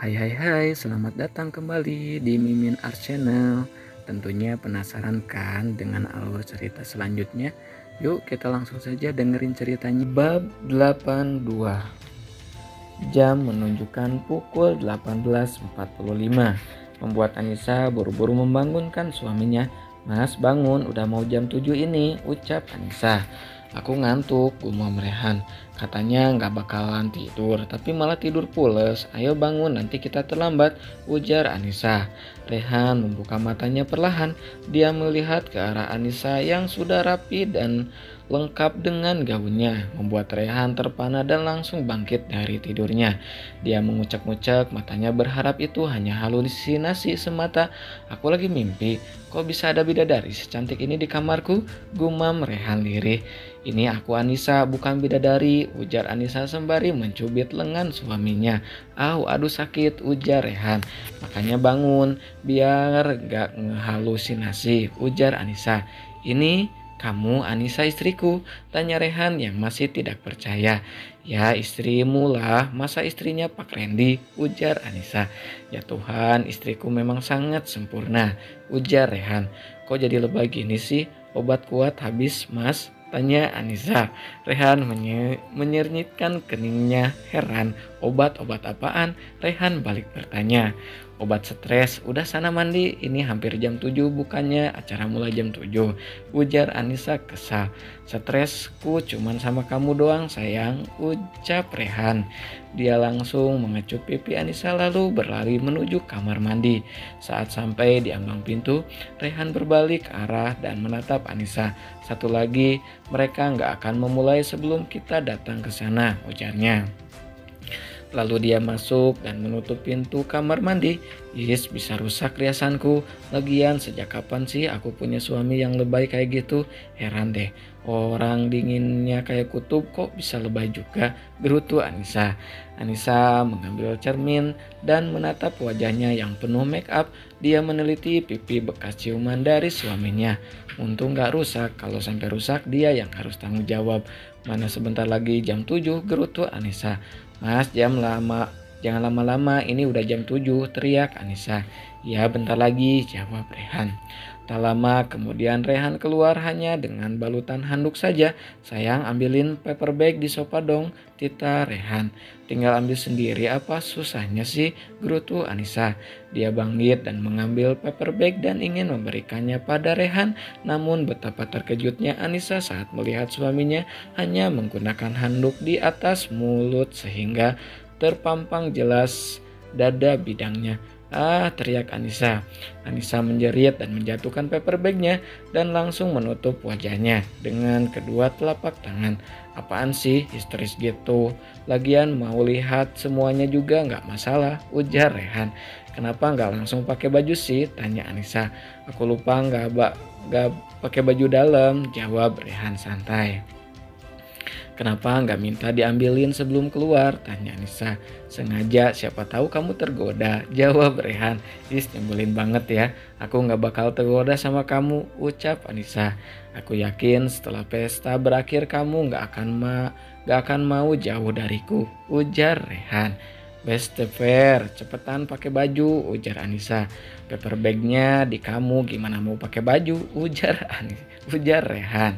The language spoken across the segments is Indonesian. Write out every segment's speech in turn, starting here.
Hai hai hai, selamat datang kembali di Mimin Art Channel. Tentunya penasaran kan dengan alur cerita selanjutnya? Yuk kita langsung saja dengerin ceritanya. Bab 82. Jam menunjukkan pukul 18.45, membuat Anissa buru-buru membangunkan suaminya. "Mas, bangun, udah mau jam 7 ini," ucap Anissa. "Aku ngantuk," gumam Rehan. "Katanya nggak bakalan tidur, tapi malah tidur pules. Ayo bangun, nanti kita terlambat," ujar Anissa. Rehan membuka matanya perlahan. Dia melihat ke arah Anissa yang sudah rapi dan lengkap dengan gaunnya, membuat Rehan terpana dan langsung bangkit dari tidurnya. Dia mengucek-ngucek matanya berharap itu hanya halusinasi semata. "Aku lagi mimpi, kok bisa ada bidadari secantik ini di kamarku?" gumam Rehan lirih. "Ini aku Anissa, bukan bidadari," ujar Anissa sembari mencubit lengan suaminya. Aduh sakit," ujar Rehan. "Makanya bangun, biar gak ngehalusinasi," ujar Anissa. "Ini kamu Anissa istriku?" tanya Rehan yang masih tidak percaya. "Ya istrimu lah, masa istrinya Pak Randy?" ujar Anissa. "Ya Tuhan, istriku memang sangat sempurna," ujar Rehan. "Kok jadi lebay gini sih? Obat kuat habis, Mas?" tanya Anissa. Rehan menyernitkan keningnya heran. "Obat-obat apaan?" Rehan balik bertanya. "Obat stres, udah sana mandi, ini hampir jam 7 bukannya acara mulai jam 7, ujar Anissa kesal. "Stresku cuman sama kamu doang sayang," ucap Rehan. Dia langsung mengecup pipi Anissa lalu berlari menuju kamar mandi. Saat sampai di ambang pintu, Rehan berbalik arah dan menatap Anissa. "Satu lagi, mereka nggak akan memulai sebelum kita datang ke sana," ujarnya. Lalu dia masuk dan menutup pintu kamar mandi. Bisa rusak riasanku. Lagian sejak kapan sih aku punya suami yang lebay kayak gitu? Heran deh, orang dinginnya kayak kutub kok bisa lebay juga?" gerutu Anissa. Anissa mengambil cermin dan menatap wajahnya yang penuh make up. Dia meneliti pipi bekas ciuman dari suaminya. Untung gak rusak, kalau sampai rusak dia yang harus tanggung jawab. "Mana sebentar lagi jam 7, gerutu Anissa. "Mas, jangan lama-lama, ini udah jam 7, teriak Anissa. "Ya bentar lagi," jawab Rehan. Tak lama kemudian Rehan keluar hanya dengan balutan handuk saja. "Sayang, ambilin paper bag di sofa dong," tita Rehan. "Tinggal ambil sendiri, apa susahnya sih?" gerutu Anissa. Dia bangkit dan mengambil paper bag dan ingin memberikannya pada Rehan. Namun betapa terkejutnya Anissa saat melihat suaminya hanya menggunakan handuk di atas mulut sehingga terpampang jelas dada bidangnya. Teriak Anissa. Anissa menjerit dan menjatuhkan paper bagnya dan langsung menutup wajahnya dengan kedua telapak tangan. "Apaan sih histeris gitu? Lagian mau lihat semuanya juga nggak masalah," ujar Rehan. "Kenapa nggak langsung pakai baju sih?" tanya Anissa. "Aku lupa nggak pakai baju dalam," jawab Rehan santai. "Kenapa nggak minta diambilin sebelum keluar?" tanya Anissa. "Sengaja, siapa tahu kamu tergoda," jawab Rehan. Nyebelin banget ya. "Aku nggak bakal tergoda sama kamu," ucap Anissa. "Aku yakin setelah pesta berakhir kamu nggak akan mau jauh dariku," ujar Rehan. "Best fair, cepetan pakai baju," ujar Anissa. "Paper bagnya di kamu, gimana mau pakai baju?" ujar Rehan.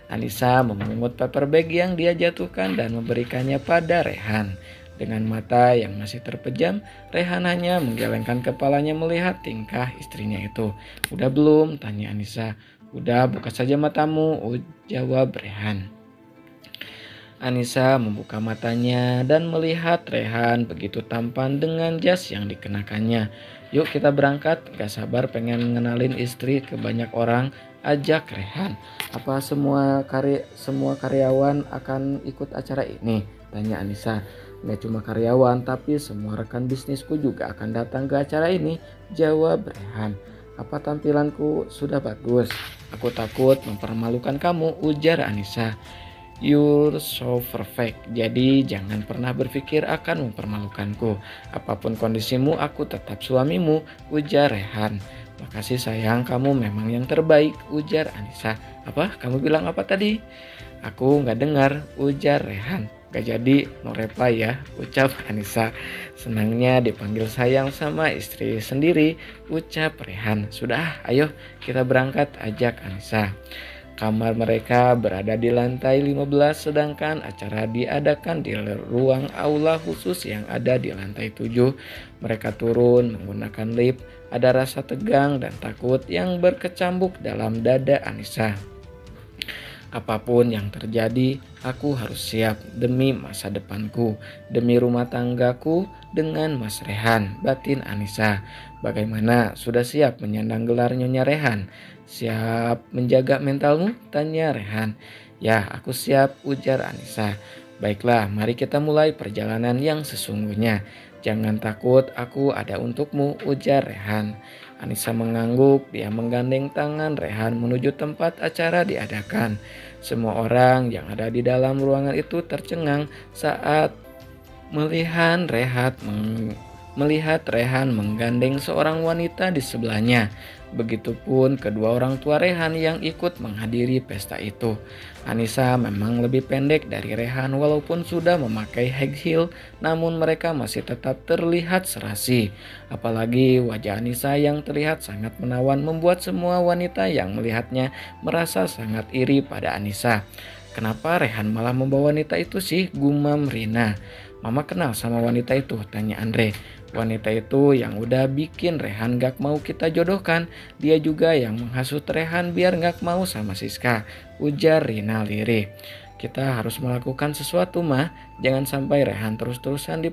Anissa memungut paper bag yang dia jatuhkan dan memberikannya pada Rehan. Dengan mata yang masih terpejam, Rehan hanya menggelengkan kepalanya melihat tingkah istrinya itu. "Udah belum?" tanya Anissa. "Udah, buka saja matamu," jawab Rehan. Anissa membuka matanya dan melihat Rehan begitu tampan dengan jas yang dikenakannya. "Yuk kita berangkat, gak sabar pengen ngenalin istri ke banyak orang," ajak Rehan. "Apa semua karyawan akan ikut acara ini?" tanya Anissa. "Gak cuma karyawan, tapi semua rekan bisnisku juga akan datang ke acara ini," jawab Rehan. "Apa tampilanku sudah bagus? Aku takut mempermalukan kamu," ujar Anissa. "You're so perfect, jadi jangan pernah berpikir akan mempermalukanku. Apapun kondisimu, aku tetap suamimu," ujar Rehan. "Makasih sayang, kamu memang yang terbaik," ujar Anissa. "Apa? Kamu bilang apa tadi?" "Aku nggak dengar," ujar Rehan. Gak jadi, no reply ya, ucap Anissa. Senangnya dipanggil sayang sama istri sendiri, ucap Rehan. Sudah, ayo kita berangkat, ajak Anissa. Kamar mereka berada di lantai 15 sedangkan acara diadakan di ruang aula khusus yang ada di lantai 7. Mereka turun menggunakan lift, ada rasa tegang dan takut yang berkecambuk dalam dada Anissa. Apapun yang terjadi, aku harus siap demi masa depanku, demi rumah tanggaku dengan Mas Rehan, batin Anissa. Bagaimana, sudah siap menyandang gelar Nyonya Rehan? Siap menjaga mentalmu? Tanya Rehan. Ya, aku siap, ujar Anissa. Baiklah, mari kita mulai perjalanan yang sesungguhnya. Jangan takut, aku ada untukmu, ujar Rehan. Anissa mengangguk, dia menggandeng tangan Rehan menuju tempat acara diadakan. Semua orang yang ada di dalam ruangan itu tercengang saat melihat Rehan menggandeng seorang wanita di sebelahnya. Begitupun kedua orang tua Rehan yang ikut menghadiri pesta itu. Anissa memang lebih pendek dari Rehan walaupun sudah memakai high heel, namun mereka masih tetap terlihat serasi. Apalagi wajah Anissa yang terlihat sangat menawan membuat semua wanita yang melihatnya merasa sangat iri pada Anissa. Kenapa Rehan malah membawa wanita itu sih? Gumam Rina. Mama kenal sama wanita itu, tanya Andre. Wanita itu yang udah bikin Rehan gak mau kita jodohkan. Dia juga yang menghasut Rehan biar gak mau sama Siska, ujar Rina lirih. Kita harus melakukan sesuatu mah, jangan sampai Rehan terus-terusan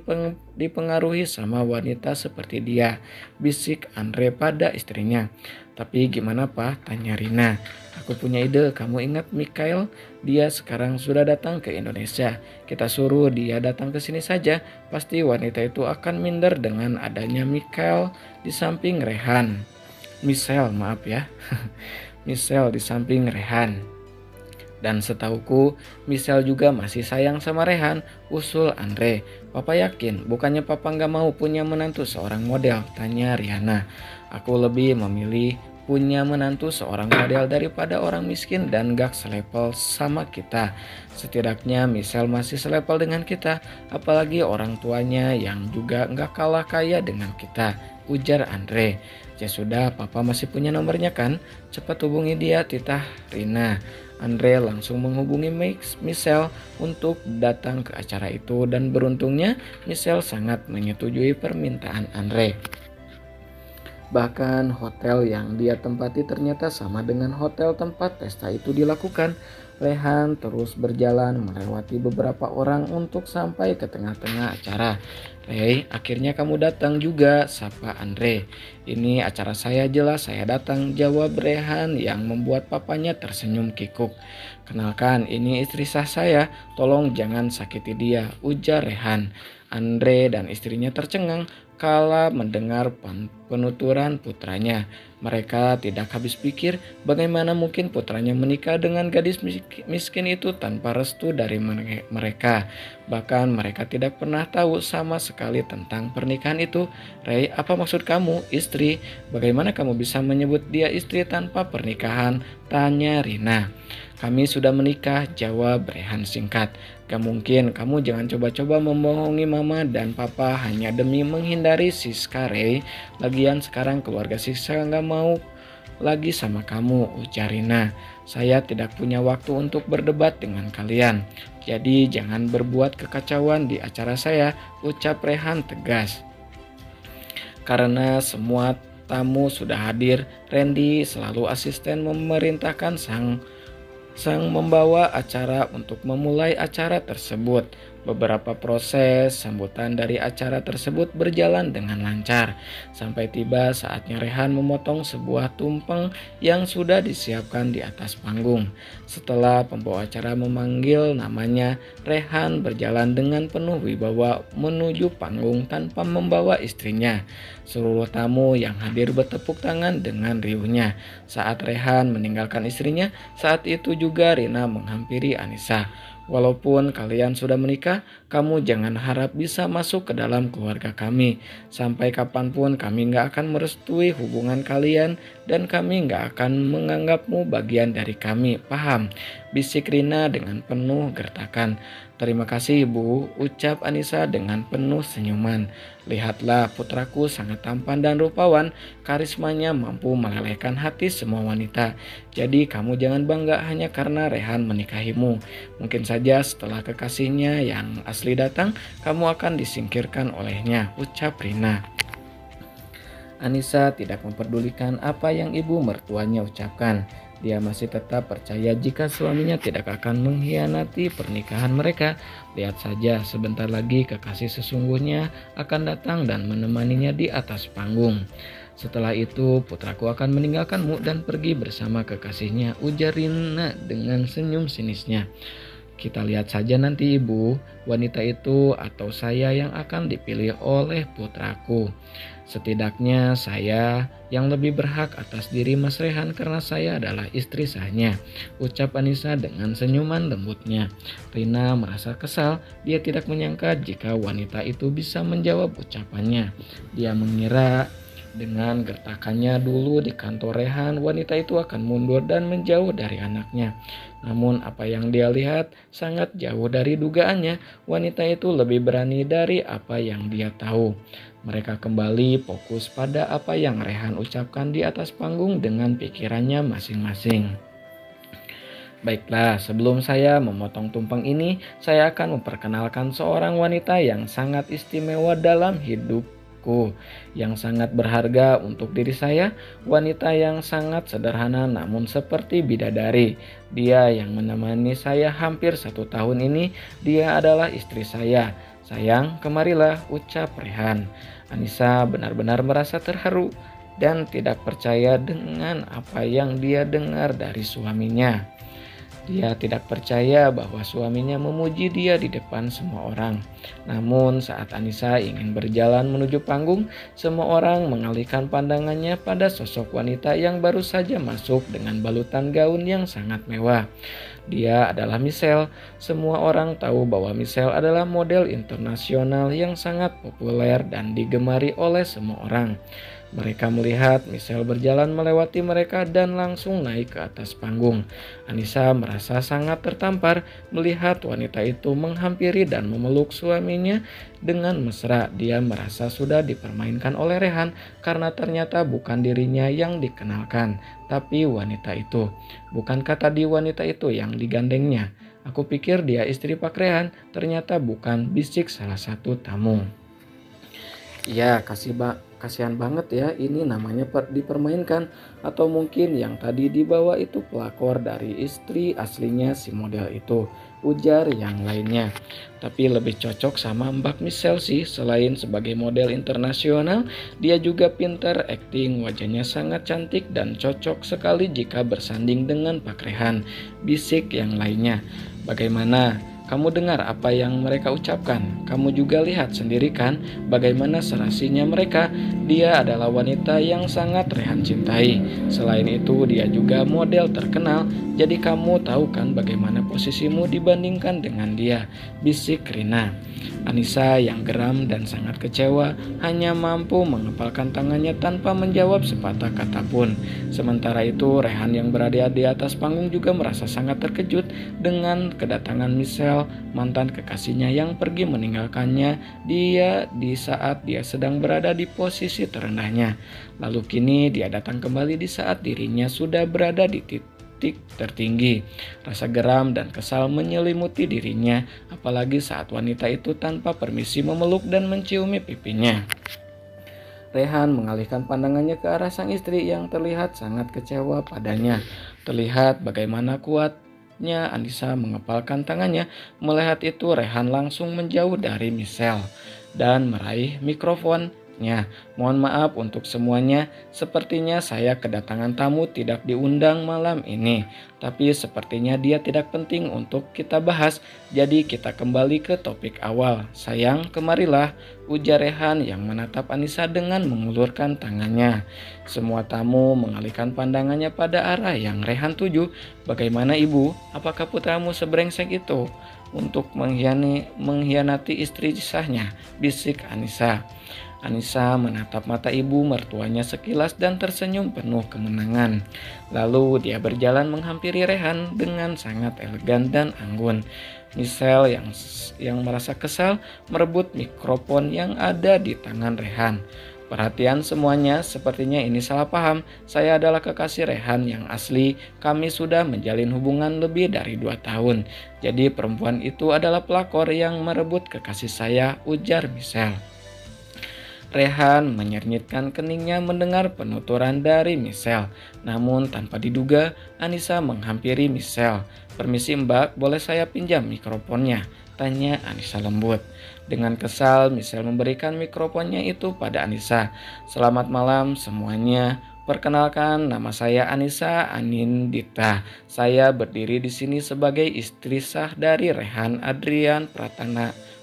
dipengaruhi sama wanita seperti dia, bisik Andre pada istrinya. Tapi gimana Pak? Tanya Rina. Aku punya ide, kamu ingat Mikael? Dia sekarang sudah datang ke Indonesia. Kita suruh dia datang ke sini saja, pasti wanita itu akan minder dengan adanya Mikael di samping Rehan. Michelle, maaf ya. Michelle di samping Rehan. Dan setauku, Michelle juga masih sayang sama Rehan, usul Andre. Papa yakin, bukannya papa nggak mau punya menantu seorang model, tanya Riana. Aku lebih memilih punya menantu seorang model daripada orang miskin dan gak selevel sama kita. Setidaknya Michelle masih selevel dengan kita, apalagi orang tuanya yang juga gak kalah kaya dengan kita, ujar Andre. Ya sudah, papa masih punya nomornya kan? Cepat hubungi dia, titah Rina. Andre langsung menghubungi Michelle untuk datang ke acara itu dan beruntungnya Michelle sangat menyetujui permintaan Andre. Bahkan hotel yang dia tempati ternyata sama dengan hotel tempat pesta itu dilakukan. Rehan terus berjalan melewati beberapa orang untuk sampai ke tengah-tengah acara. Rey, akhirnya kamu datang juga, sapa Andre. Ini acara saya, jelas saya datang, jawab Rehan yang membuat papanya tersenyum kikuk. Kenalkan, ini istri sah saya, tolong jangan sakiti dia, ujar Rehan. Andre dan istrinya tercengang kala mendengar penuturan putranya. Mereka tidak habis pikir bagaimana mungkin putranya menikah dengan gadis miskin itu tanpa restu dari mereka. Bahkan mereka tidak pernah tahu sama sekali tentang pernikahan itu. Rey, apa maksud kamu, istri? Bagaimana kamu bisa menyebut dia istri tanpa pernikahan? Tanya Rina. Kami sudah menikah, jawab Rehan singkat. Gak mungkin, kamu jangan coba-coba membohongi mama dan papa hanya demi menghindari Siska, Rey. Lagian sekarang keluarga Siska gak mau lagi sama kamu, ujar Rina. Saya tidak punya waktu untuk berdebat dengan kalian. Jadi jangan berbuat kekacauan di acara saya, ucap Rehan tegas. Karena semua tamu sudah hadir, Randy selalu asisten memerintahkan sang membawa acara untuk memulai acara tersebut. Beberapa proses sambutan dari acara tersebut berjalan dengan lancar sampai tiba saatnya Rehan memotong sebuah tumpeng yang sudah disiapkan di atas panggung. Setelah pembawa acara memanggil namanya, Rehan berjalan dengan penuh wibawa menuju panggung tanpa membawa istrinya. Seluruh tamu yang hadir bertepuk tangan dengan riuhnya saat Rehan meninggalkan istrinya. Saat itu juga Rina menghampiri Anissa. Walaupun kalian sudah menikah, kamu jangan harap bisa masuk ke dalam keluarga kami. Sampai kapanpun kami gak akan merestui hubungan kalian dan kami gak akan menganggapmu bagian dari kami, paham? bisik Rina dengan penuh gertakan. "Terima kasih Ibu," ucap Anissa dengan penuh senyuman. "Lihatlah, putraku sangat tampan dan rupawan. Karismanya mampu melelehkan hati semua wanita. Jadi kamu jangan bangga hanya karena Rehan menikahimu. Mungkin saja setelah kekasihnya yang asli datang, kamu akan disingkirkan olehnya," ucap Rina. Anissa tidak memperdulikan apa yang ibu mertuanya ucapkan. Dia masih tetap percaya jika suaminya tidak akan mengkhianati pernikahan mereka. Lihat saja, sebentar lagi kekasih sesungguhnya akan datang dan menemaninya di atas panggung. "Setelah itu, putraku akan meninggalkanmu dan pergi bersama kekasihnya," ujar Rina dengan senyum sinisnya. "Kita lihat saja nanti Ibu, wanita itu atau saya yang akan dipilih oleh putraku. Setidaknya saya yang lebih berhak atas diri Mas Rehan karena saya adalah istri sahnya," ucap Anissa dengan senyuman lembutnya. Rina merasa kesal, dia tidak menyangka jika wanita itu bisa menjawab ucapannya. Dia mengira dengan gertakannya dulu di kantor Rehan, wanita itu akan mundur dan menjauh dari anaknya. Namun apa yang dia lihat sangat jauh dari dugaannya. Wanita itu lebih berani dari apa yang dia tahu. Mereka kembali fokus pada apa yang Rehan ucapkan di atas panggung dengan pikirannya masing-masing. Baiklah, sebelum saya memotong tumpeng ini, saya akan memperkenalkan seorang wanita yang sangat istimewa dalam hidupku, yang sangat berharga untuk diri saya, wanita yang sangat sederhana namun seperti bidadari. Dia yang menemani saya hampir 1 tahun ini, dia adalah istri saya. "Sayang, kemarilah," ucap Rehan. Anissa benar-benar merasa terharu dan tidak percaya dengan apa yang dia dengar dari suaminya. Dia tidak percaya bahwa suaminya memuji dia di depan semua orang. Namun saat Anissa ingin berjalan menuju panggung, semua orang mengalihkan pandangannya pada sosok wanita yang baru saja masuk dengan balutan gaun yang sangat mewah. Dia adalah Michelle. Semua orang tahu bahwa Michelle adalah model internasional yang sangat populer dan digemari oleh semua orang. Mereka melihat Michelle berjalan melewati mereka dan langsung naik ke atas panggung. Anissa merasa sangat tertampar melihat wanita itu menghampiri dan memeluk suaminya dengan mesra. Dia merasa sudah dipermainkan oleh Rehan karena ternyata bukan dirinya yang dikenalkan, tapi wanita itu. Bukankah tadi wanita itu yang digandengnya? "Aku pikir dia istri Pak Rehan, ternyata bukan," bisik salah satu tamu. "Ya, kasihan banget ya, ini namanya dipermainkan. Atau mungkin yang tadi dibawa itu pelakor dari istri aslinya si model itu," ujar yang lainnya. "Tapi lebih cocok sama Mbak Michelle sih. Selain sebagai model internasional, dia juga pintar akting. Wajahnya sangat cantik dan cocok sekali jika bersanding dengan Pak Rehan," bisik yang lainnya. "Bagaimana? Kamu dengar apa yang mereka ucapkan? Kamu juga lihat sendiri kan bagaimana serasinya mereka. Dia adalah wanita yang sangat Rehan cintai. Selain itu dia juga model terkenal. Jadi kamu tahu kan bagaimana posisimu dibandingkan dengan dia," bisik Rina. Anissa yang geram dan sangat kecewa hanya mampu mengepalkan tangannya tanpa menjawab sepatah kata pun. Sementara itu Rehan yang berada di atas panggung juga merasa sangat terkejut dengan kedatangan Michelle, mantan kekasihnya yang pergi meninggalkannya di saat dia sedang berada di posisi terendahnya. Lalu kini dia datang kembali di saat dirinya sudah berada di titik tertinggi. Rasa geram dan kesal menyelimuti dirinya, apalagi saat wanita itu tanpa permisi memeluk dan menciumi pipinya. Rehan mengalihkan pandangannya ke arah sang istri yang terlihat sangat kecewa padanya. Terlihat bagaimana kuatnya Anissa mengepalkan tangannya. Melihat itu Rehan langsung menjauh dari Michelle dan meraih mikrofonnya. "Mohon maaf untuk semuanya, sepertinya saya kedatangan tamu tidak diundang malam ini. Tapi sepertinya dia tidak penting untuk kita bahas. Jadi kita kembali ke topik awal. Sayang, kemarilah," ujar Rehan yang menatap Anissa dengan mengulurkan tangannya. Semua tamu mengalihkan pandangannya pada arah yang Rehan tuju. "Bagaimana Ibu? Apakah putramu sebrengsek itu untuk mengkhianati istri sahnya?" bisik Anissa. Anissa menatap mata ibu mertuanya sekilas dan tersenyum penuh kemenangan. Lalu dia berjalan menghampiri Rehan dengan sangat elegan dan anggun. Michelle yang merasa kesal merebut mikrofon yang ada di tangan Rehan. Perhatian semuanya, sepertinya ini salah paham. Saya adalah kekasih Rehan yang asli. Kami sudah menjalin hubungan lebih dari 2 tahun. Jadi perempuan itu adalah pelakor yang merebut kekasih saya, ujar Michelle. Rehan menyernitkan keningnya mendengar penuturan dari Michelle. Namun tanpa diduga, Anissa menghampiri Michelle. "Permisi Mbak, boleh saya pinjam mikrofonnya?" tanya Anissa lembut. Dengan kesal, Michelle memberikan mikrofonnya itu pada Anissa. "Selamat malam semuanya. Perkenalkan, nama saya Anissa Anindita. Saya berdiri di sini sebagai istri sah dari Rehan Adrian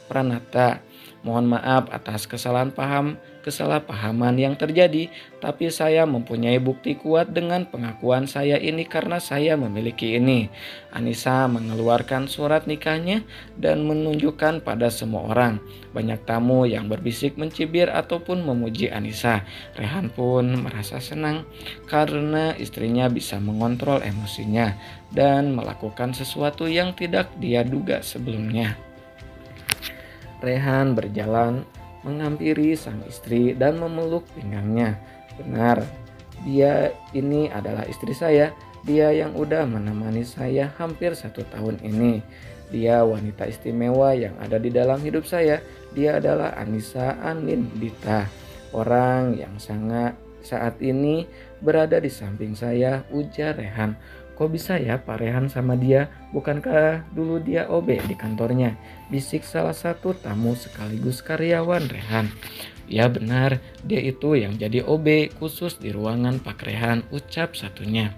Pranata. Mohon maaf atas kesalahpahaman yang terjadi, tapi saya mempunyai bukti kuat dengan pengakuan saya ini karena saya memiliki ini." Anissa mengeluarkan surat nikahnya dan menunjukkan pada semua orang. Banyak tamu yang berbisik mencibir ataupun memuji Anissa. Rehan pun merasa senang karena istrinya bisa mengontrol emosinya dan melakukan sesuatu yang tidak dia duga sebelumnya. Rehan berjalan menghampiri sang istri dan memeluk pinggangnya. "Benar, dia ini adalah istri saya. Dia yang udah menemani saya hampir 1 tahun ini. Dia wanita istimewa yang ada di dalam hidup saya. Dia adalah Anissa Anindita, orang yang saat ini berada di samping saya," ujar Rehan. "Kok bisa ya Pak Rehan sama dia? Bukankah dulu dia OB di kantornya?" bisik salah satu tamu sekaligus karyawan Rehan. "Ya benar, dia itu yang jadi OB khusus di ruangan Pak Rehan," ucap satunya.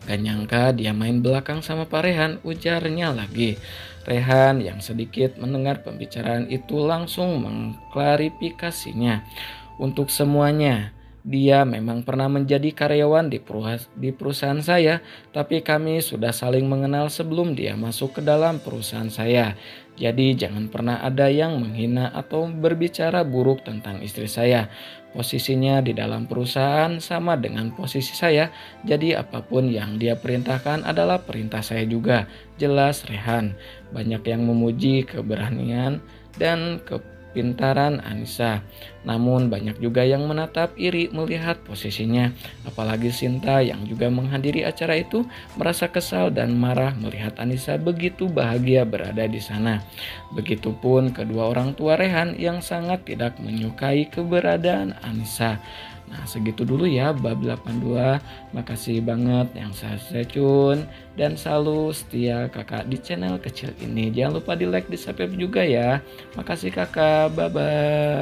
"Gak nyangka dia main belakang sama Pak Rehan," ujarnya lagi. Rehan yang sedikit mendengar pembicaraan itu langsung mengklarifikasinya. "Untuk semuanya, dia memang pernah menjadi karyawan di perusahaan saya, tapi kami sudah saling mengenal sebelum dia masuk ke dalam perusahaan saya. Jadi jangan pernah ada yang menghina atau berbicara buruk tentang istri saya. Posisinya di dalam perusahaan sama dengan posisi saya, jadi apapun yang dia perintahkan adalah perintah saya juga," jelas Rehan. Banyak yang memuji keberanian dan kepintaran Anissa. Namun banyak juga yang menatap iri melihat posisinya. Apalagi Sinta yang juga menghadiri acara itu merasa kesal dan marah melihat Anissa begitu bahagia berada di sana. Begitupun kedua orang tua Rehan yang sangat tidak menyukai keberadaan Anissa. Nah, segitu dulu ya bab 82. Makasih banget yang saya stay tune dan selalu setia kakak di channel kecil ini. Jangan lupa di like, di subscribe juga ya. Makasih kakak, bye bye.